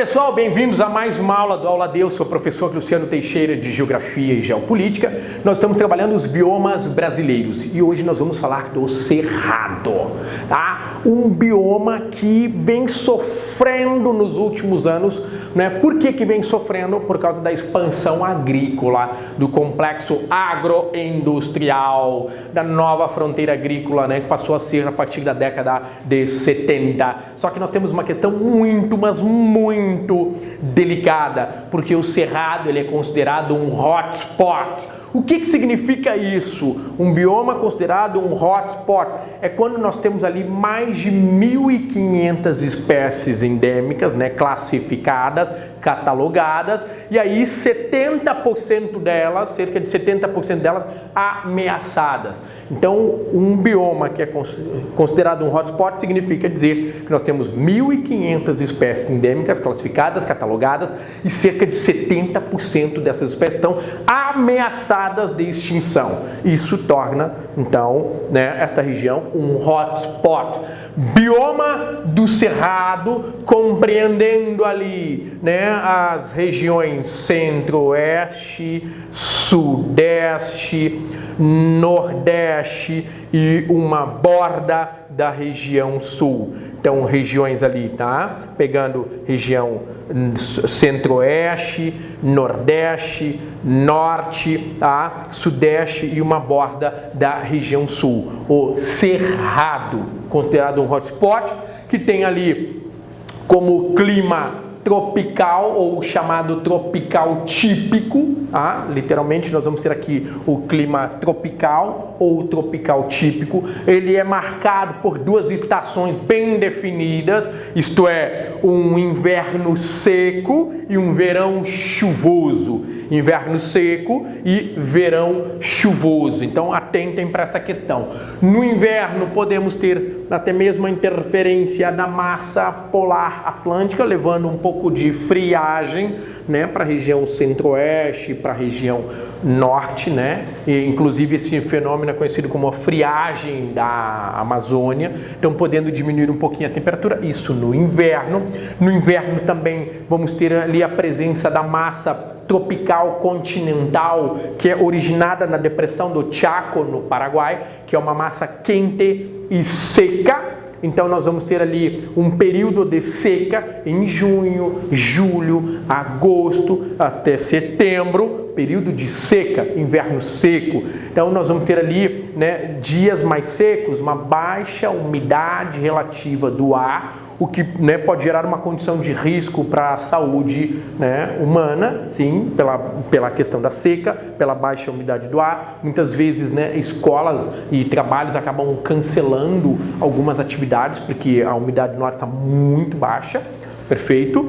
pessoal, bem-vindos a mais uma aula do Aula D. Eu sou o professor Luciano Teixeira de Geografia e Geopolítica. Nós estamos trabalhando os biomas brasileiros e hoje nós vamos falar do Cerrado, tá? Um bioma que vem sofrendo nos últimos anos, né? Por que vem sofrendo? Por causa da expansão agrícola, do complexo agroindustrial, da nova fronteira agrícola, né? Que passou a ser a partir da década de 70. Só que nós temos uma questão muito delicada, porque o Cerrado ele é considerado um hotspot. O que significa isso? Um bioma considerado um hotspot é quando nós temos ali mais de 1.500 espécies endêmicas, né, classificadas, catalogadas, e aí 70% delas, cerca de 70% delas, ameaçadas. Então, um bioma que é considerado um hotspot significa dizer que nós temos 1.500 espécies endêmicas classificadas, catalogadas, e cerca de 70% dessas espécies estão ameaçadas de extinção. Isso torna, então, né, esta região um hotspot. Bioma do Cerrado, compreendendo ali, né, as regiões centro-oeste, sudeste, nordeste e uma borda da região sul. Então, regiões ali, tá? Pegando região centro-oeste, nordeste, norte, tá? Sudeste e uma borda da região sul. O Cerrado, considerado um hotspot, que tem ali como clima tropical ou chamado tropical típico, tá? Literalmente nós vamos ter aqui o clima tropical ou tropical típico. Ele é marcado por duas estações bem definidas, isto é, um inverno seco e um verão chuvoso. Inverno seco e verão chuvoso. Então atentem para essa questão. No inverno podemos ter até mesmo a interferência da massa polar atlântica, levando um pouco de friagem, né, para a região centro-oeste, para a região norte, né? E, inclusive esse fenômeno é conhecido como a friagem da Amazônia, então podendo diminuir um pouquinho a temperatura, isso no inverno. No inverno também vamos ter ali a presença da massa tropical continental, que é originada na depressão do Chaco, no Paraguai, que é uma massa quente e seca. Então nós vamos ter ali um período de seca em junho, julho, agosto até setembro, período de seca, inverno seco. Então nós vamos ter ali, né, dias mais secos, uma baixa umidade relativa do ar, o que, né, pode gerar uma condição de risco para a saúde, né, humana, sim, pela questão da seca, pela baixa umidade do ar. Muitas vezes, né, escolas e trabalhos acabam cancelando algumas atividades porque a umidade no ar está muito baixa, perfeito?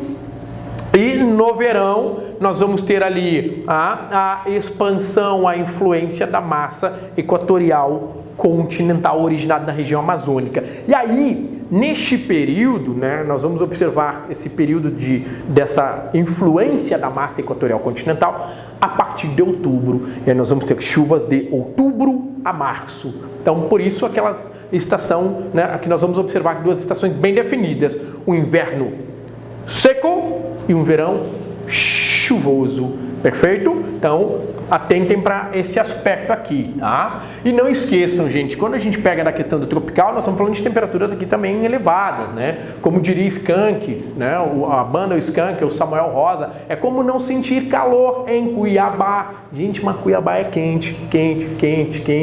E no verão nós vamos ter ali a expansão, a influência da massa equatorial continental originada na região amazônica. E aí, neste período, né, nós vamos observar esse período dessa influência da massa equatorial continental a partir de outubro. E aí nós vamos ter chuvas de outubro a março. Então, por isso, aquela estação, né, aqui nós vamos observar duas estações bem definidas. Um inverno seco e um verão chuvoso. Perfeito? Então, atentem para esse aspecto aqui, tá? E não esqueçam, gente, quando a gente pega na questão do tropical, nós estamos falando de temperaturas aqui também elevadas, né? Como diria Skank, né? A banda Skank, o Samuel Rosa, é como não sentir calor em Cuiabá. Gente, mas Cuiabá é quente.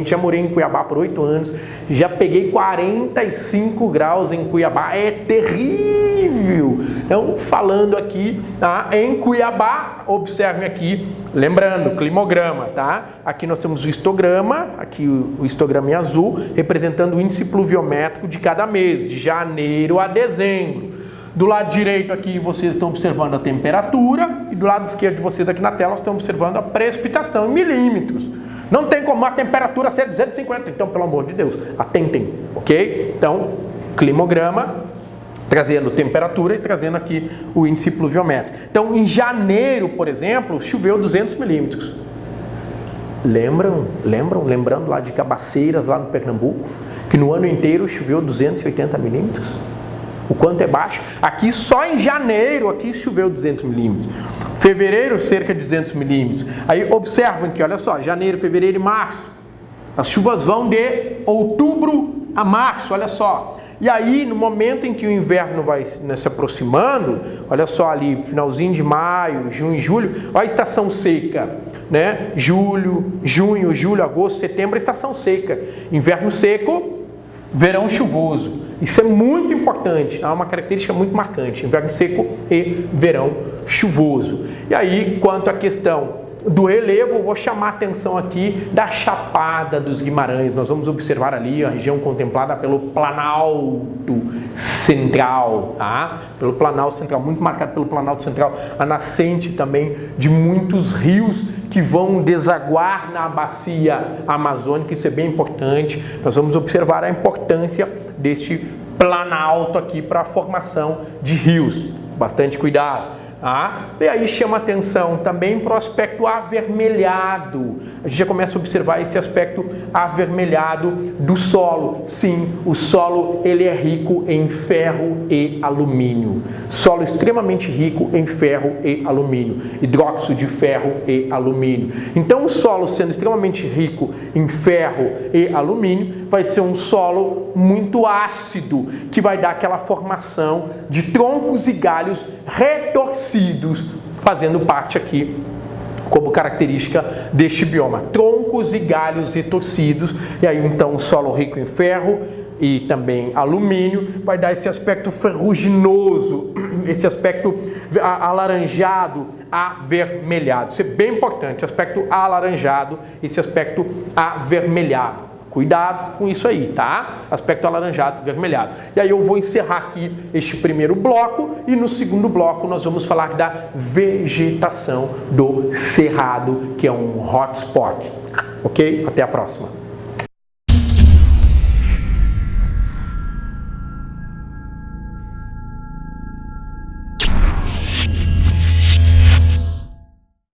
Já morei em Cuiabá por 8 anos, já peguei 45 graus em Cuiabá, é terrível. Então, falando aqui, tá? Em Cuiabá, observem aqui, lembrando, climograma, tá? Aqui nós temos o histograma, aqui o histograma em azul, representando o índice pluviométrico de cada mês, de janeiro a dezembro. Do lado direito aqui vocês estão observando a temperatura e do lado esquerdo de vocês aqui na tela estão observando a precipitação em milímetros. Não tem como a temperatura ser 250, então pelo amor de Deus, atentem, ok? Então, climograma, trazendo temperatura e trazendo aqui o índice pluviométrico. Então, em janeiro, por exemplo, choveu 200 milímetros. Lembrando lá de Cabaceiras, lá no Pernambuco, que no ano inteiro choveu 280 milímetros? O quanto é baixo? Aqui só em janeiro aqui choveu 200 milímetros. Fevereiro, cerca de 200 milímetros. Aí observam que, olha só, janeiro, fevereiro e março. As chuvas vão de outubro a março, olha só. E aí, no momento em que o inverno vai se aproximando, olha só ali, finalzinho de maio, junho e julho, olha a estação seca, né? Julho, junho, julho, agosto, setembro, a estação seca. Inverno seco, verão chuvoso. Isso é muito importante, é uma característica muito marcante. Inverno seco e verão chuvoso. E aí, quanto à questão do relevo, vou chamar a atenção aqui da Chapada dos Guimarães. Nós vamos observar ali a região contemplada pelo Planalto Central, tá? Pelo Planalto Central, muito marcado pelo Planalto Central, a nascente também de muitos rios que vão desaguar na bacia amazônica. Isso é bem importante. Nós vamos observar a importância deste planalto aqui para a formação de rios. Bastante cuidado. E aí chama atenção também para o aspecto avermelhado. A gente já começa a observar esse aspecto avermelhado do solo. Sim, o solo ele é rico em ferro e alumínio. Solo extremamente rico em ferro e alumínio. Hidróxido de ferro e alumínio. Então o solo sendo extremamente rico em ferro e alumínio, vai ser um solo muito ácido, que vai dar aquela formação de troncos e galhos retorcidos, fazendo parte aqui como característica deste bioma. Troncos e galhos retorcidos, e aí então o solo rico em ferro e também alumínio vai dar esse aspecto ferruginoso, esse aspecto alaranjado, avermelhado. Isso é bem importante, aspecto alaranjado, esse aspecto avermelhado. Cuidado com isso aí, tá? Aspecto alaranjado, vermelhado. E aí eu vou encerrar aqui este primeiro bloco e no segundo bloco nós vamos falar da vegetação do Cerrado, que é um hotspot. Ok? Até a próxima.